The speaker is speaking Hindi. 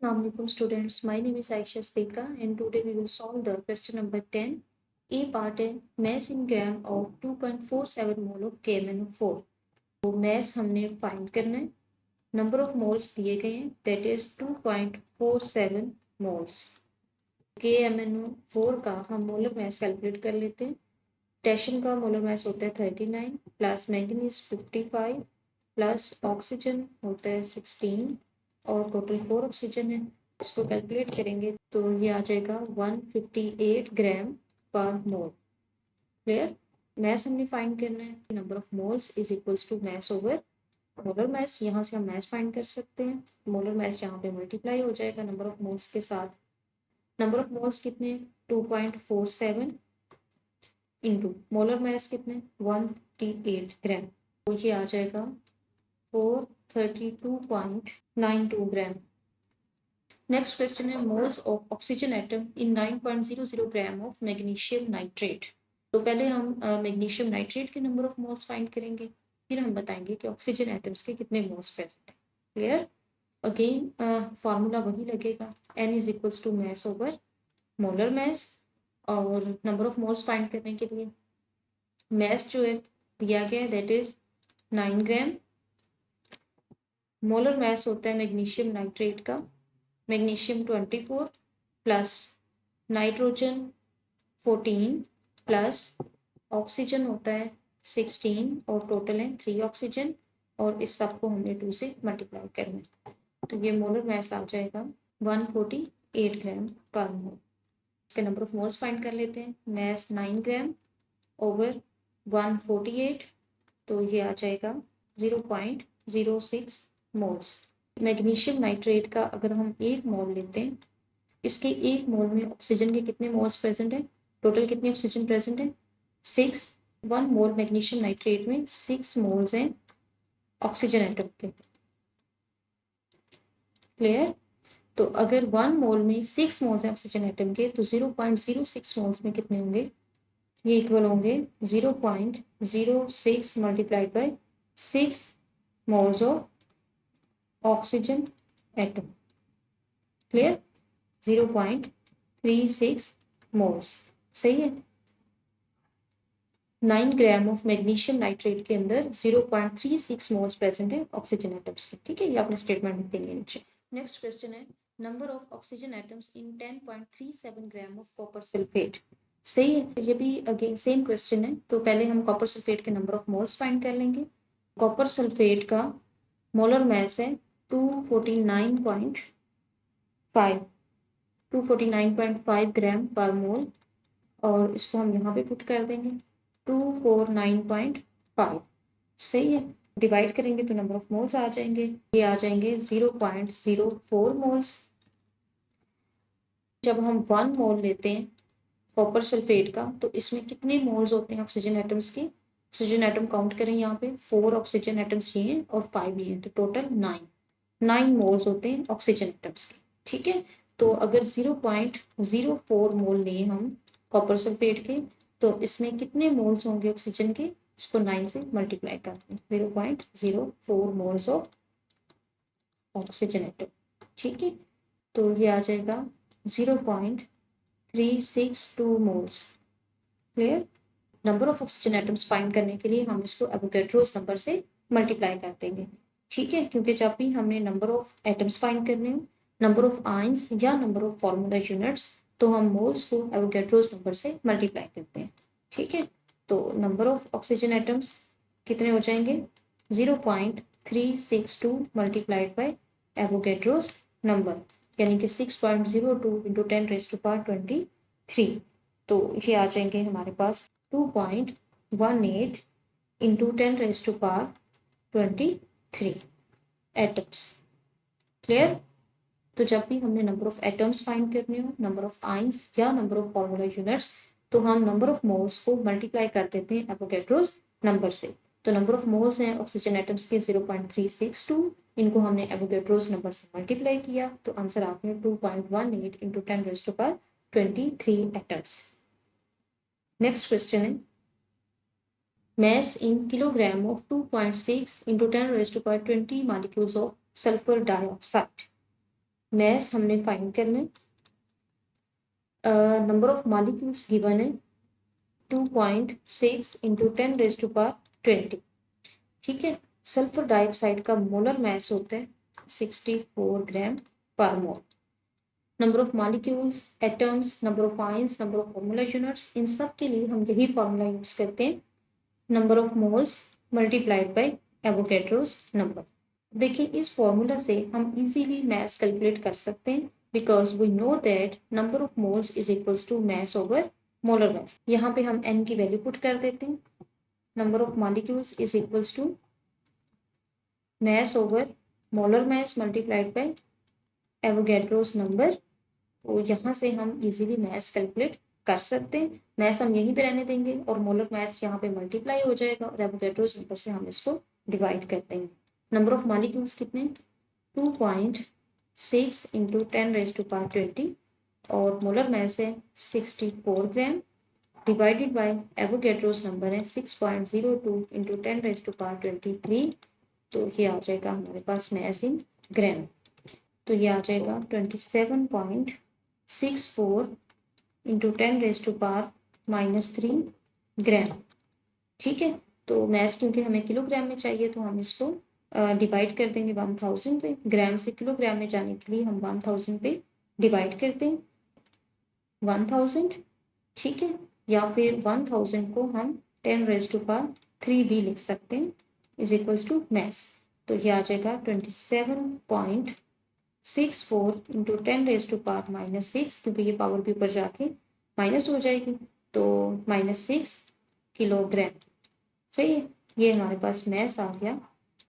Assalamualaikum students, my name is Aisha Stika and today we will solve the question number 10. A part है mass in gram of 2.47 mole of KMnO4. तो mass हमने find करना है, number of moles दिए गए हैं that is 2.47 moles. KMnO4 का हम molar mass calculate कर लेते हैं. पोटेशियम का मोलर मास होता है 39 प्लस मैंगनीज 55 प्लस ऑक्सीजन होता है 16 और टोटल 4 ऑक्सीजन है. इसको कैलकुलेट करेंगे तो ये आ जाएगा 158 gram per mole. Clear. Mass हमने फाइंड करना है. Number of moles is equals to mass over molar mass. यहाँ से हम मैस फाइंड कर सकते हैं. मोलर मैस यहाँ पे मल्टीप्लाई हो जाएगा नंबर ऑफ मोल्स के साथ. नंबर ऑफ मोल्स कितने 2.47 इंटू मोलर मैस कितने 158 ग्राम. तो ये आ जाएगा 432.92 ग्राम. नेक्स्ट क्वेश्चन है moles of oxygen atom in 9.00 gram of magnesium nitrate. तो पहले हम मैग्नीशियम नाइट्रेट के नंबर ऑफ मोल्स फाइंड करेंगे, फिर हम बताएंगे कि ऑक्सीजन एटम्स के कितने मोल्स प्रेजेंट है. क्लियर. अगेन फार्मूला वही लगेगा, n is equals to mass over molar mass. और नंबर ऑफ मोल्स फाइंड करने के लिए मैस जो है दिया गया है that is 9 gram. Molar mass होता है मैग्नीशियम नाइट्रेट का magnesium 24 plus nitrogen 14 plus oxygen होता है 16 और टोटल है 3 ऑक्सीजन और इस सब को हमने 2 से मल्टीप्लाई करना है. तो ये मोलर मैस आ जाएगा 148 ग्राम पर मोल. इसके नंबर ऑफ मोल्स फाइंड कर लेते हैं. मैस 9 ग्राम ओवर 148 तो ये आ जाएगा 0.06 मोल्स. मैग्नीशियम नाइट्रेट का अगर हम 1 मोल लेते हैं, इसके 1 मोल में ऑक्सीजन के कितने मोल्स प्रेजेंट है, टोटल कितने ऑक्सीजन प्रेजेंट है 6. 1 मोल मैग्नीशियम नाइट्रेट में 6 मोल्स हैं ऑक्सीजन एटम के. क्लियर. तो अगर 1 मोल में 6 मोल्स हैं ऑक्सीजन एटम के तो 0.06 मोल्स में कितने होंगे, ये इक्वल होंगे 0.06 multiplied by 6 moles of oxygen atom. Clear. 0.36 moles. सही है. 9 ग्राम ऑफ मैग्नीशियम नाइट्रेट के अंदर 0.36 मोल्स प्रेजेंट है ऑक्सीजन एटम्स के. ठीक है, ये आपने स्टेटमेंट लिख देंगे नीचे. नेक्स्ट क्वेश्चन है number of oxygen atoms in 10.37 gram of copper sulphate. सही है. ये भी अगेन सेम क्वेश्चन है. तो पहले हम कॉपर सल्फेट के नंबर ऑफ मोल्स फाइंड कर लेंगे. कॉपर सल्फेट का मोलर मैस है 249.5 ग्राम पर मोल और इसको हम यहाँ पे पुट कर देंगे 249.5. सही है. डिवाइड करेंगे तो नंबर ऑफ मोल्स आ जाएंगे. ये आ जाएंगे 0.04 मोल्स. जब हम 1 मोल लेते हैं कॉपर सल्फेट का तो इसमें कितने मोल्स होते हैं ऑक्सीजन एटम्स के. ऑक्सीजन एटम काउंट करें यहाँ पे 4 ऑक्सीजन एटम्स ये हैं और 5 ये हैं तो टोटल 9 मोल्स होते हैं ऑक्सीजन एटम्स के. ठीक है. तो अगर 0.04 मोल लिए हम कॉपर सल्फेट के तो इसमें कितने मोल्स होंगे ऑक्सीजन के, इसको 9 से मल्टीप्लाई करते हैं 0.04 मोल्स ऑफ ऑक्सीजन एटम. ठीक है. तो ये आ जाएगा 0.362 moles. Clear. Number of oxygen atoms find करने के लिए हम इसको एवोगैड्रोस नंबर से मल्टीप्लाई कर देंगे. ठीक है, क्योंकि जब भी हमने नंबर ऑफ एटम्स फाइंड करने हो, नंबर ऑफ आयंस या नंबर ऑफ फॉर्मूला यूनिट्स, तो हम मोल्स को एवोगैड्रोस नंबर से मल्टीप्लाई करते हैं. ठीक है. तो नंबर ऑफ ऑक्सीजन एटम्स कितने हो जाएंगे 0.362 मल्टीप्लाइड बाय एवोगैड्रोस नंबर यानी कि 6.02 इंटू 10⁻23. तो ये आ जाएंगे हमारे पास 2.18 इंटू 10⁻23 एटम्स. क्लियर. तो जब भी हमने नंबर ऑफ एटम्स फाइंड करने हो, नंबर ऑफ आयंस या नंबर ऑफ फॉर्मूला यूनिट्स, तो हम नंबर ऑफ मोल्स को मल्टीप्लाई कर देते हैं एवोगैड्रोस नंबर से. तो नंबर ऑफ मोल्स हैं ऑक्सीजन एटम्स के 0.362, इनको हमने एवोगैड्रोस नंबर से मल्टीप्लाई किया तो आंसर आ गया 2.18 इंटू 10⁻23 एटम्स. नेक्स्ट क्वेश्चन है mass in kilogram of 2.6 into 10⁻20 molecules of sulfur dioxide. Mass हमने फाइंड करना है। नंबर ऑफ मॉलिक्यूल्स गिवन है 2.6 इंटू 10⁻20। ठीक है। सल्फर डाइऑक्साइड का मोलर मास होता है 64 gram per mole. Number of molecules, atoms, number of ions, number of formula units, इन सब के लिए हम यही फॉर्मूला यूज करते हैं, number of moles multiplied by Avogadro's number. देखिए इस फॉर्मूला से हम इजीली मास कैलकुलेट कर सकते हैं because we know that number of moles is equals to mass over molar mass. यहाँ पे हम n की वैल्यू पुट कर देते हैं। Number of molecules is equals to mass over molar mass multiplied by Avogadro's number. तो यहाँ से हम इजीली मास कैलकुलेट कर सकते हैं। मास हम यहीं पे रहने देंगे और मोलर मास यहाँ पे मल्टीप्लाई हो जाएगा और एवोगैड्रोस नंबर से हम इसको डिवाइड कर देंगे। नंबर ऑफ मॉलिक्यूल्स कितने, 2.6 इंटू 10⁻20 और मोलर मास है 64 gram divided by Avogadro's number है 6.02 इंटू 10⁻23। तो ये आ जाएगा हमारे पास मास इन ग्राम। तो ये आ जाएगा 27.64 इंटू 10⁻³ ग्राम। ठीक है। तो मास क्योंकि हमें किलोग्राम में चाहिए तो हम इसको डिवाइड कर देंगे 1000 पे। ग्राम से किलोग्राम में जाने के लिए हम 1000 पे डिवाइड करते हैं 1000। ठीक है। या फिर 1000 को हम 10⁻³ भी लिख सकते हैं इज इक्वल्स टू मास। तो ये आ जाएगा 27.64 इंटू 10⁻⁻6 क्योंकि ये पावर भी ऊपर जाके माइनस हो जाएगी तो -6 किलोग्राम। सही है। ये हमारे पास मास आ गया